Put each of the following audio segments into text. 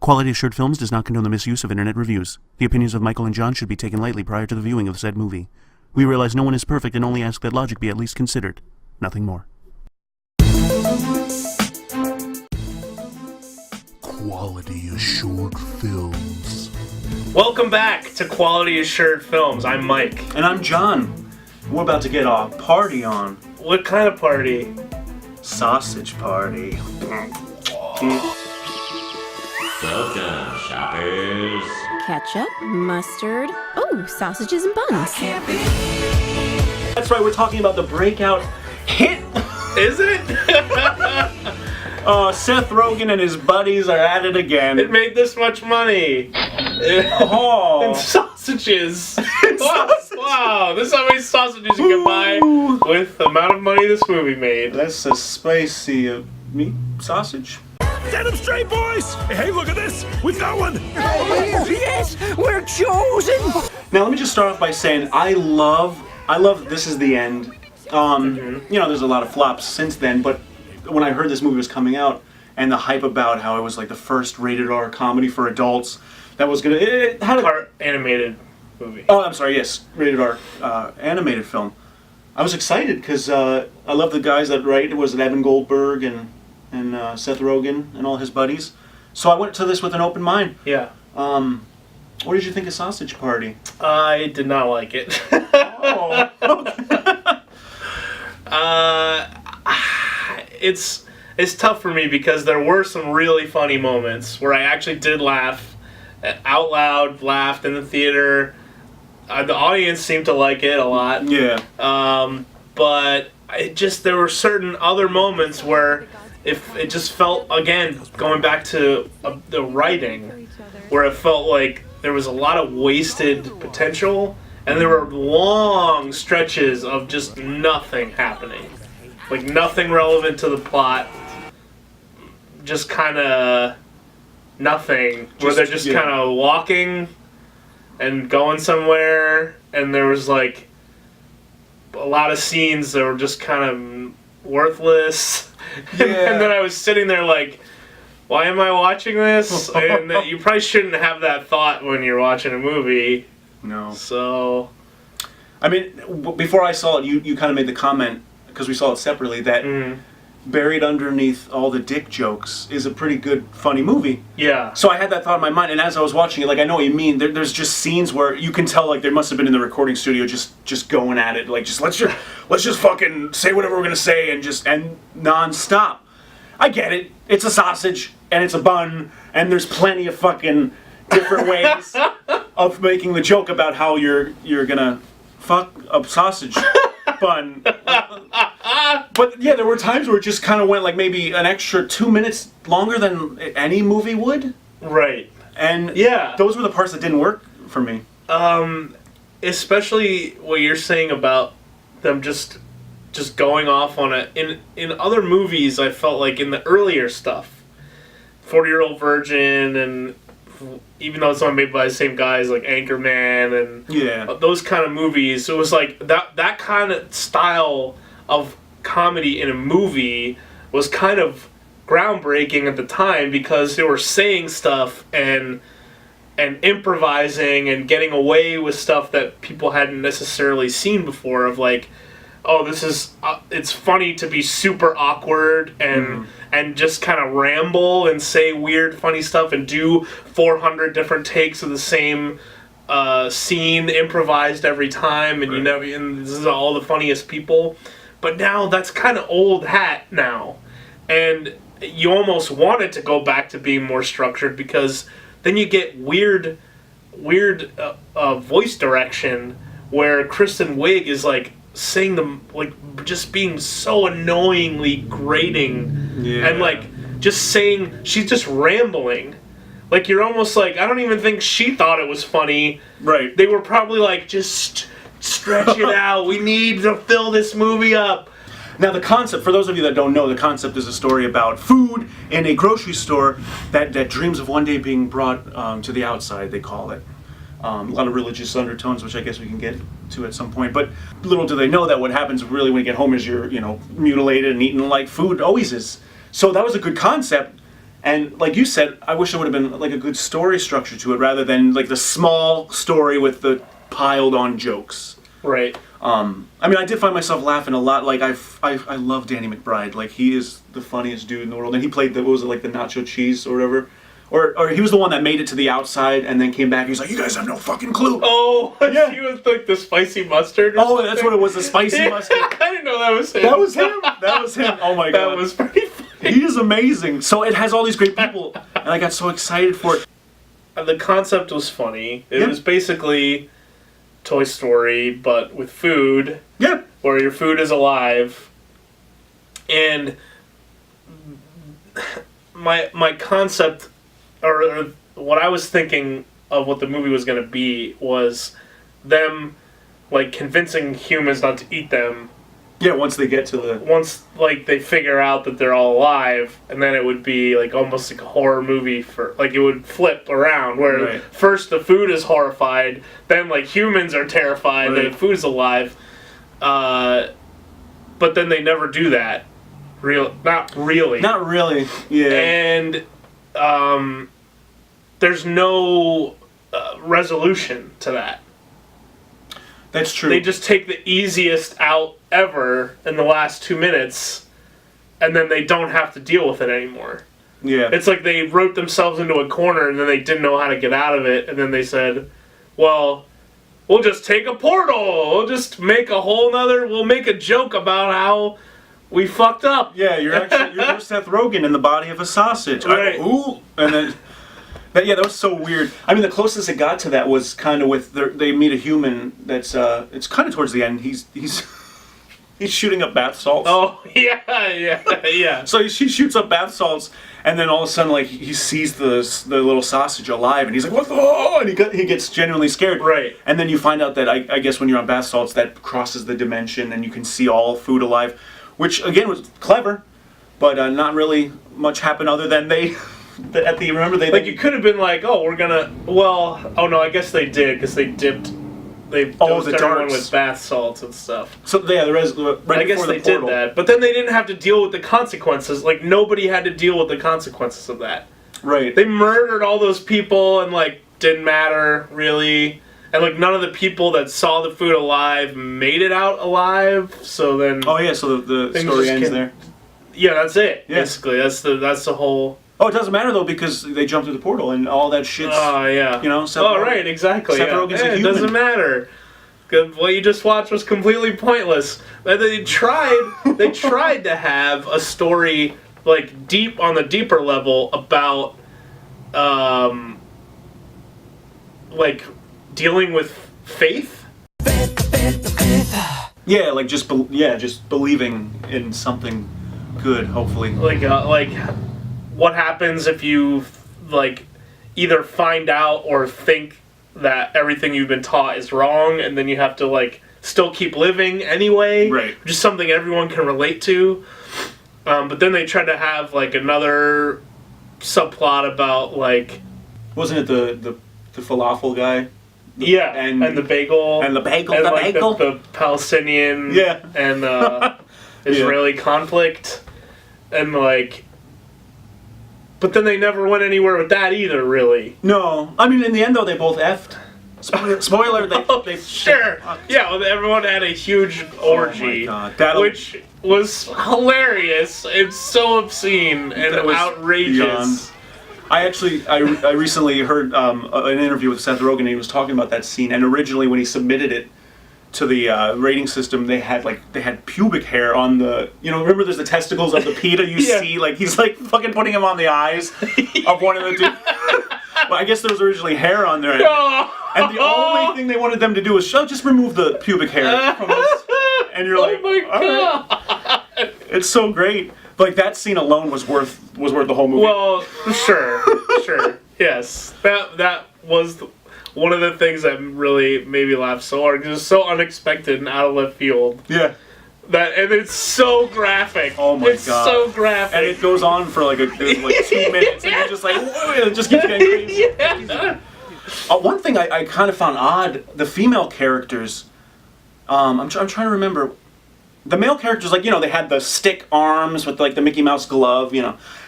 Quality Assured Films does not condone the misuse of internet reviews. The opinions of Michael and John should be taken lightly prior to the viewing of said movie. We realize no one is perfect and only ask that logic be at least considered. Nothing more. Quality Assured Films. Welcome back to Quality Assured Films. I'm Mike. And I'm John. We're about to get a party on. What kind of party? Sausage party. Welcome, shoppers. Ketchup, mustard, sausages and buns. That's right, we're talking about the breakout hit. Is it? Seth Rogen and his buddies are at it again. It made this much money. Oh. And sausages. Wow, this is how many sausages you can buy with the amount of money this movie made. That's a spicy meat sausage. Set them straight, boys! Hey, look at this! We've got one! Yes, we're chosen! Now, let me just start off by saying I love This Is the End. You know, there's a lot of flops since then, but when I heard this movie was coming out and the hype about how it was like the first rated R comedy for adults that was gonna... It had a... Animated movie. Oh, I'm sorry, yes. Rated R animated film. I was excited because I love the guys that write. It was Evan Goldberg and Seth Rogen and all his buddies. So I went to this with an open mind. Yeah. What did you think of Sausage Party? I did not like it. Oh. It's tough for me because there were some really funny moments where I actually did laugh out loud, laughed in the theater. The audience seemed to like it a lot. Yeah. But there were certain other moments where if it just felt, again, going back to the writing, where it felt like there was a lot of wasted potential, and there were long stretches of just nothing happening. Like, nothing relevant to the plot. Just kind of nothing. Where they're just kind of walking and going somewhere, and there was, like, a lot of scenes that were just kind of worthless. Yeah. And then I was sitting there like, why am I watching this? And you probably shouldn't have that thought when you're watching a movie. No. So... I mean, before I saw it, you kind of made the comment, because we saw it separately, that buried underneath all the dick jokes is a pretty good, funny movie. Yeah. So I had that thought in my mind, and as I was watching it, like, I know what you mean. There's just scenes where you can tell, like, they must have been in the recording studio just going at it, like, let's just fucking say whatever we're gonna say and non-stop. I get it. It's a sausage, and it's a bun, and there's plenty of fucking different ways of making the joke about how you're gonna fuck a sausage bun. But yeah, there were times where it just kind of went like maybe an extra 2 minutes longer than any movie would. Right. And yeah, those were the parts that didn't work for me. Especially what you're saying about them just going off on a... In other movies, I felt like in the earlier stuff, 40-Year-Old Virgin, and even though it's not made by the same guys, like Anchorman and those kind of movies, it was like that kind of style of comedy in a movie was kind of groundbreaking at the time because they were saying stuff and improvising and getting away with stuff that people hadn't necessarily seen before, of like, oh, this is it's funny to be super awkward and just kind of ramble and say weird funny stuff and do 400 different takes of the same scene improvised every time, and and this is all the funniest people. But now that's kind of old hat now, and you almost want it to go back to being more structured, because then you get weird voice direction where Kristen Wiig is like saying them, like, just being so annoyingly grating, and like just saying, she's just rambling. Like, you're almost like, I don't even think she thought it was funny. Right. They were probably like, just stretch it out. We need to fill this movie up. Now, the concept, for those of you that don't know, the concept is a story about food in a grocery store that dreams of one day being brought to the outside, they call it. A lot of religious undertones, which I guess we can get to at some point. But little do they know that what happens really when you get home is you're, mutilated and eaten like food always is. So that was a good concept. And like you said, I wish there would have been like a good story structure to it rather than like the small story with the piled on jokes. Right. I mean, I did find myself laughing a lot. Like I love Danny McBride. Like he is the funniest dude in the world. And he played the, what was it, like the nacho cheese or whatever. Or he was the one that made it to the outside and then came back. He was like, "You guys have no fucking clue." Oh, Yeah. he was like the spicy mustard. Or Oh, something. that's what it was. The spicy mustard. I didn't know that was him. That was him. That was him. Oh my god. That was pretty funny. He is amazing. So it has all these great people, and I got so excited for it. The concept was funny. It Yeah. was basically Toy Story, but with food, Yeah. where your food is alive. And my concept, or what I was thinking of what the movie was going to be, was them like convincing humans not to eat them. Yeah. Once they get to the. Once like they figure out that they're all alive, and then it would be like almost like a horror movie for like it would flip around where Right. first the food is horrified, then like humans are terrified that Right. the food's alive, but then they never do that. Not really. Not really. Yeah. And there's no resolution to that. That's true. They just take the easiest out ever in the last 2 minutes, and then they don't have to deal with it anymore. Yeah. It's like they wrote themselves into a corner, and then they didn't know how to get out of it, and then they said, well, we'll just take a portal. We'll just make a whole nother... We'll make a joke about how we fucked up. Yeah, you're Seth Rogen in the body of a sausage. Right. Ooh, and then that was so weird. I mean, the closest it got to that was kind of with they meet a human that's it's kind of towards the end. He's shooting up bath salts. Oh, yeah. So he shoots up bath salts, and then all of a sudden, like he sees the little sausage alive, and he's like, "What the?" Oh, and he gets genuinely scared. Right. And then you find out that I guess when you're on bath salts, that crosses the dimension, and you can see all food alive, which again was clever, but not really much happened other than they. At the remember they Like, you could have been like, oh, we're gonna... Well, oh no, I guess they did, because they dipped... They dosed the everyone darts. with bath salts and stuff. So yeah, right I guess before they the portal. did that. But then they didn't have to deal with the consequences. Like, nobody had to deal with the consequences of that. Right. They murdered all those people and, like, didn't matter, really. And, like, none of the people that saw the food alive made it out alive, so then... Oh yeah, so the Things story just ends get- there. Yeah, that's it, Yeah. basically. That's the whole... Oh, it doesn't matter though because they jump through the portal and all that shit's. Oh, yeah. You know, Seth oh, Rogen- right, exactly. Seth Yeah. Rogen's a It human. doesn't matter. 'Cause what you just watched was completely pointless. But they tried to have a story like deep on the deeper level about like dealing with faith. Yeah, like just believing in something good, hopefully. Like what happens if you like either find out or think that everything you've been taught is wrong, and then you have to like still keep living anyway. Right. Just something everyone can relate to. But then they tried to have like another subplot about like Wasn't it the falafel guy? and the bagel And the bagel, and the like bagel. the Palestinian Yeah. and Israeli conflict and like. But then they never went anywhere with that either, really. No, I mean in the end though they both effed. Spoiler, they Oh, they sure. Yeah, well, everyone had a huge orgy, God. That'll- which was hilarious. It's so obscene and That was outrageous. beyond. I recently heard an interview with Seth Rogen and he was talking about that scene. And originally when he submitted it to the rating system, they had pubic hair on the, remember there's the testicles of the PETA you Yeah. see, like he's like fucking putting him on the eyes of one of the dudes. Well, I guess there was originally hair on there. And the only thing they wanted them to do was just remove the pubic hair from this. And you're like, Oh my all god! right. It's so great. But like that scene alone was worth the whole movie. Well, sure, yes. That was one of the things that really made me laugh so hard because it's so unexpected and out of left field. Yeah. And it's so graphic. Oh my it's God. so graphic. And it goes on for like 2 minutes, and you're just like, whoa, it just keeps getting crazy. Yeah. One thing I kind of found odd: the female characters. I'm trying to remember. The male characters, like they had the stick arms with like the Mickey Mouse glove,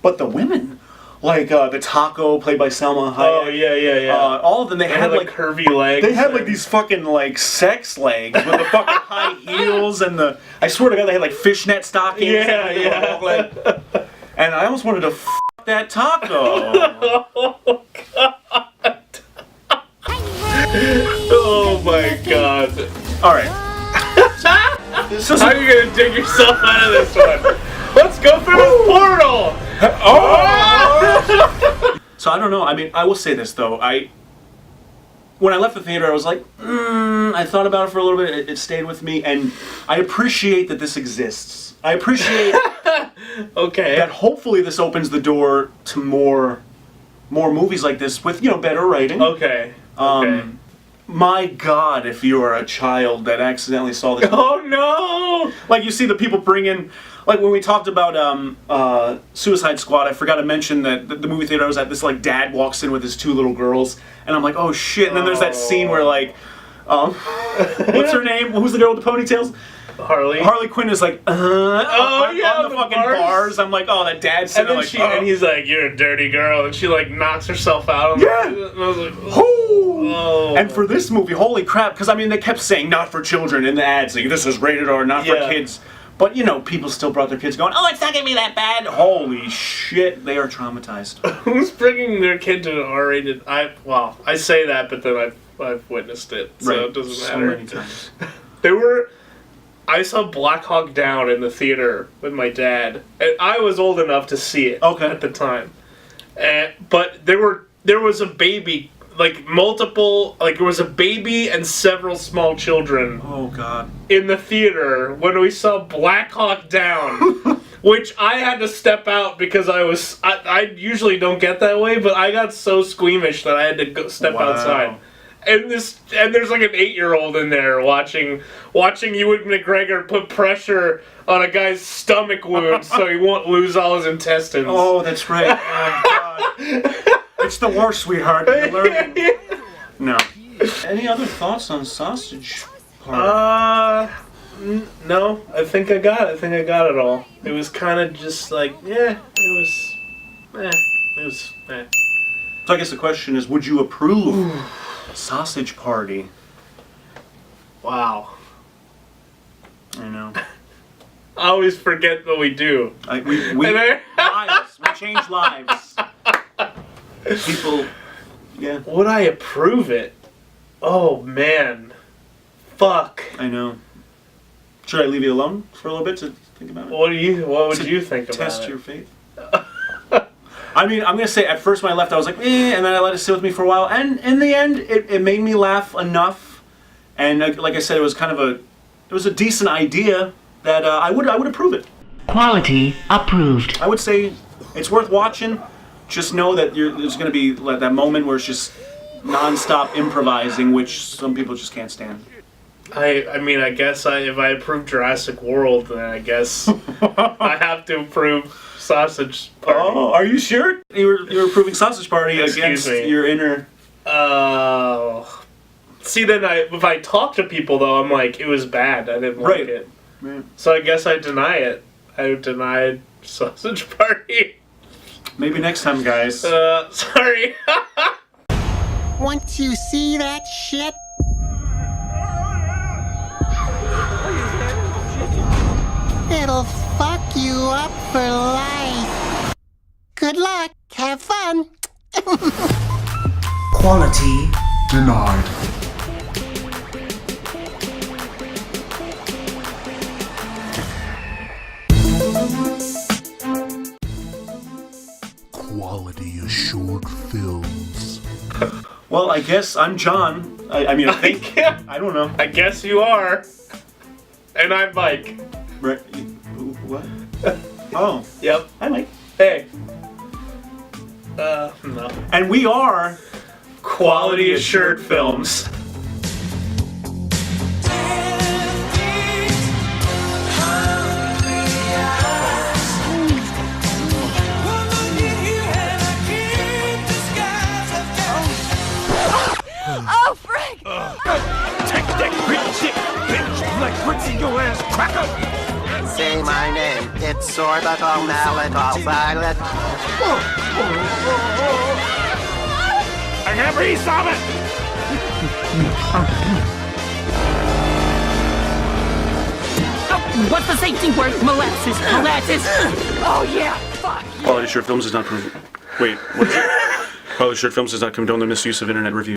but the women, like the Taco played by Selma Hayek. Oh yeah. All of them, they had like curvy legs. They had like these fucking like sex legs with the fucking high heels and the. I swear to God, they had like fishnet stockings. Yeah. And I almost wanted to that taco. Oh God. Oh my God. All right. How are you gonna dig yourself out of this one? Let's go through this portal. Oh! So I don't know. I mean, I will say this though. When I left the theater, I was like, I thought about it for a little bit. It stayed with me, and I appreciate that this exists. I appreciate Okay. that hopefully this opens the door to more movies like this with, better writing. Okay. My God, if you are a child that accidentally saw this. Oh no! Like you see the people bring in, like when we talked about Suicide Squad, I forgot to mention that the movie theater I was at, this like dad walks in with his 2 little girls, and I'm like, oh shit! And then there's that scene where like, what's her name? Who's the girl with the ponytails? Harley Quinn is like, on the fucking bars. I'm like, oh, that dad's sitting and then like, and he's like, you're a dirty girl, and she like knocks herself out. Yeah. And I was like, oh. And for this movie, holy crap, because I mean, they kept saying not for children in the ads, like this is rated R, not for kids. But people still brought their kids going, oh, it's not gonna be that bad. Holy shit, they are traumatized. Who's bringing their kid to an R-rated? I say that, but then I've witnessed it, so it doesn't matter. So many times. I saw Black Hawk Down in the theater with my dad, and I was old enough to see it at the time. But there was a baby, there was a baby and several small children. Oh God! In the theater when we saw Black Hawk Down, which I had to step out because I usually don't get that way, but I got so squeamish that I had to go step outside. And there's like an 8-year-old in there watching Ewan McGregor put pressure on a guy's stomach wound so he won't lose all his intestines. Oh, that's right. Oh God. It's the worst, sweetheart. You're learning. No. Any other thoughts on Sausage Party? No. I think I got it all. It was kind of just like, it was. So I guess the question is, would you approve Sausage Party? Wow. I know. I always forget what we do. We lives. We change lives. People, yeah. Would I approve it? Oh man. Fuck. I know. Should I leave you alone for a little bit to think about it? What would you think about it? Test your faith. I mean, I'm going to say at first when I left I was like, and then I let it sit with me for a while, and in the end it made me laugh enough, and like I said, it was a decent idea that I would approve it. Quality approved. I would say it's worth watching. Just know that there's going to be that moment where it's just non-stop improvising, which some people just can't stand. I mean, I guess if I approve Jurassic World, then I guess I have to approve Sausage Party. Oh, are you sure? You're approving Sausage Party against your inner... See, then if I talk to people, though, I'm like, it was bad. I didn't like it. Right. So I guess I deny it. I denied Sausage Party. Maybe next time, guys. Sorry. Want to see that shit? It'll fuck you up for life. Good luck. Have fun. Quality denied. Quality assured films. Well, I guess I'm John. I mean, I think. I don't know. I guess you are. And I'm Mike. Right. What? Oh. Yep. Hi, Mike. Hey. No. And we are Quality Assured Films. Oh, frick! Take that green dick, bitch! Like what's in your ass, cracker! Say my name. It's Sorbitol, maltitol, xylitol. I can't breathe, stop it! What's the safety word? Molasses. Molasses. Oh, yeah. Fuck. Quality Short Films does not. Wait, what is it? Quality Short Films does not condone the misuse of internet reviews.